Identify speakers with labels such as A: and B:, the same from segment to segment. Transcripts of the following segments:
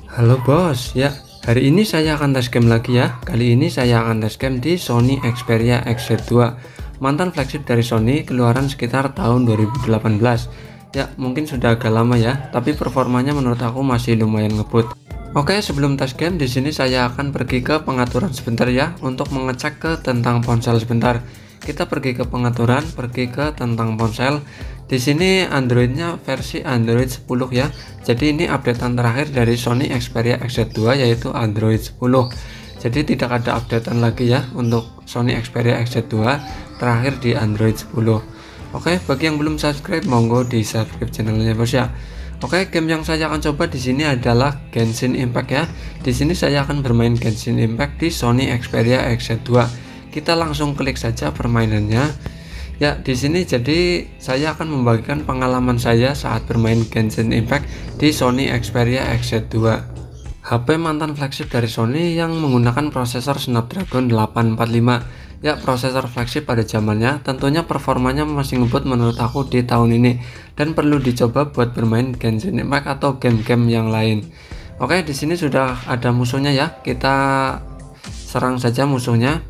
A: Halo bos, ya hari ini saya akan tes game lagi ya. Kali ini saya akan tes game di Sony Xperia XZ2, mantan flagship dari Sony, keluaran sekitar tahun 2018. Ya mungkin sudah agak lama ya, tapi performanya menurut aku masih lumayan ngebut. Oke, sebelum tes game di sini saya akan pergi ke pengaturan sebentar ya, untuk mengecek ke tentang ponsel sebentar. Kita pergi ke pengaturan, pergi ke tentang ponsel. Di sini Androidnya versi Android 10 ya. Jadi ini updatean terakhir dari Sony Xperia XZ2 yaitu Android 10. Jadi tidak ada updatean lagi ya untuk Sony Xperia XZ2 terakhir di Android 10. Oke, bagi yang belum subscribe monggo di subscribe channelnya bos ya. Oke, game yang saya akan coba di sini adalah Genshin Impact ya. Di sini saya akan bermain Genshin Impact di Sony Xperia XZ2. Kita langsung klik saja permainannya. Ya, di sini jadi saya akan membagikan pengalaman saya saat bermain Genshin Impact di Sony Xperia XZ2. HP mantan flagship dari Sony yang menggunakan prosesor Snapdragon 845. Ya, prosesor flagship pada zamannya, tentunya performanya masih ngebut menurut aku di tahun ini dan perlu dicoba buat bermain Genshin Impact atau game-game yang lain. Oke, di sini sudah ada musuhnya ya. Kita serang saja musuhnya.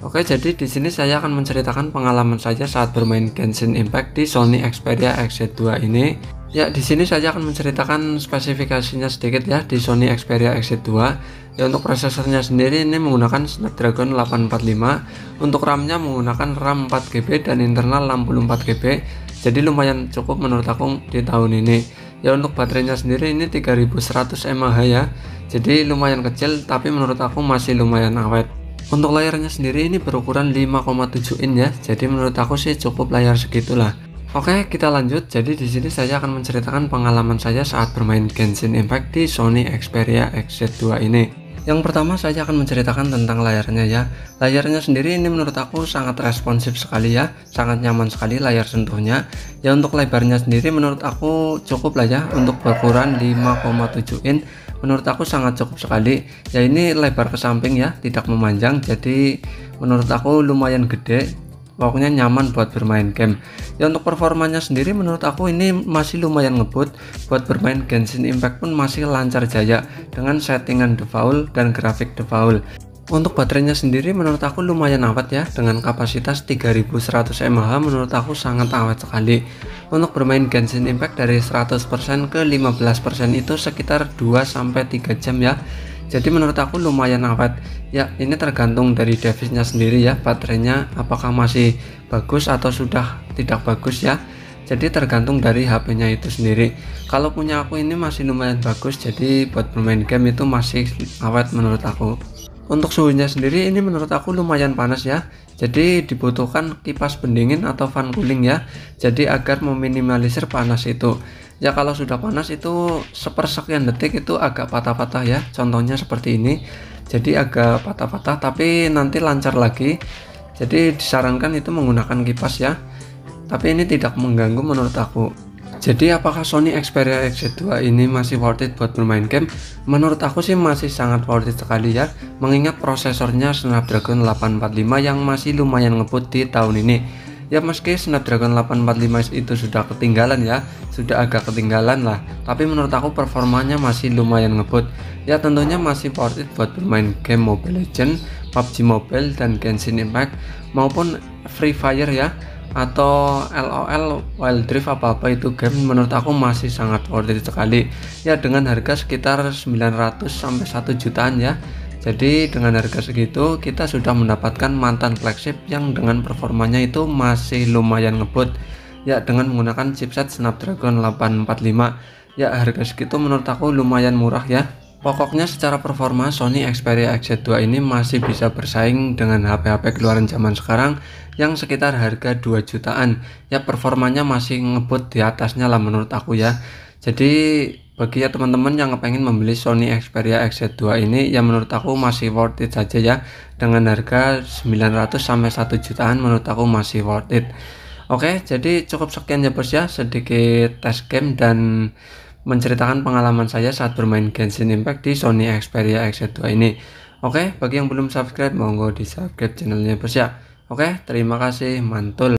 A: Oke, jadi di sini saya akan menceritakan pengalaman saya saat bermain Genshin Impact di Sony Xperia XZ2 ini. Ya, di sini saya akan menceritakan spesifikasinya sedikit ya di Sony Xperia XZ2. Ya, untuk prosesornya sendiri ini menggunakan Snapdragon 845. Untuk RAM-nya menggunakan RAM 4GB dan internal 64GB. Jadi lumayan cukup menurut aku di tahun ini. Ya, untuk baterainya sendiri ini 3100 mAh ya. Jadi lumayan kecil tapi menurut aku masih lumayan awet. Untuk layarnya sendiri ini berukuran 5,7 in ya. Jadi menurut aku sih cukup layar segitulah. Oke, kita lanjut. Jadi di sini saya akan menceritakan pengalaman saya saat bermain Genshin Impact di Sony Xperia XZ2 ini. Yang pertama saya akan menceritakan tentang layarnya ya. Layarnya sendiri ini menurut aku sangat responsif sekali ya. Sangat nyaman sekali layar sentuhnya. Ya, untuk lebarnya sendiri menurut aku cukup lah ya. Untuk berukuran 5,7 in menurut aku sangat cukup sekali ya. Ini lebar ke samping ya, tidak memanjang, jadi menurut aku lumayan gede, pokoknya nyaman buat bermain game ya. Untuk performanya sendiri menurut aku ini masih lumayan ngebut, buat bermain Genshin Impact pun masih lancar jaya dengan settingan default dan grafik default. Untuk baterainya sendiri menurut aku lumayan awet ya, dengan kapasitas 3100 mAh menurut aku sangat awet sekali. Untuk bermain Genshin Impact dari 100% ke 15% itu sekitar 2-3 jam ya. Jadi menurut aku lumayan awet. Ya, ini tergantung dari device-nya sendiri ya, baterainya apakah masih bagus atau sudah tidak bagus ya. Jadi tergantung dari HP-nya itu sendiri. Kalau punya aku ini masih lumayan bagus, jadi buat bermain game itu masih awet menurut aku. Untuk suhunya sendiri ini menurut aku lumayan panas ya. Jadi dibutuhkan kipas pendingin atau fan cooling ya. Jadi agar meminimalisir panas itu. Ya, kalau sudah panas itu sepersekian detik itu agak patah-patah ya. Contohnya seperti ini. Jadi agak patah-patah tapi nanti lancar lagi. Jadi disarankan itu menggunakan kipas ya. Tapi ini tidak mengganggu menurut aku. Jadi apakah Sony Xperia XZ2 ini masih worth it buat bermain game? Menurut aku sih masih sangat worth it sekali ya, mengingat prosesornya Snapdragon 845 yang masih lumayan ngebut di tahun ini. Ya, meski Snapdragon 845 itu sudah ketinggalan ya, sudah agak ketinggalan lah, tapi menurut aku performanya masih lumayan ngebut. Ya, tentunya masih worth it buat bermain game Mobile Legends, PUBG Mobile dan Genshin Impact maupun Free Fire ya, atau LOL, Wild Rift, apa-apa itu game menurut aku masih sangat worth it sekali ya, dengan harga sekitar 900 sampai 1 jutaan ya. Jadi dengan harga segitu kita sudah mendapatkan mantan flagship yang dengan performanya itu masih lumayan ngebut ya, dengan menggunakan chipset Snapdragon 845 ya. Harga segitu menurut aku lumayan murah ya. Pokoknya secara performa Sony Xperia XZ2 ini masih bisa bersaing dengan HP-HP keluaran zaman sekarang yang sekitar harga 2 jutaan. Ya, performanya masih ngebut di atasnya lah menurut aku ya. Jadi bagi ya teman-teman yang pengen membeli Sony Xperia XZ2 ini ya menurut aku masih worth it saja ya. Dengan harga 900 sampai 1 jutaan menurut aku masih worth it. Oke, jadi cukup sekian ya bos ya, sedikit tes game dan menceritakan pengalaman saya saat bermain Genshin Impact di Sony Xperia XZ2 ini. Oke, bagi yang belum subscribe monggo di subscribe channelnya bos ya. Oke, terima kasih, mantul.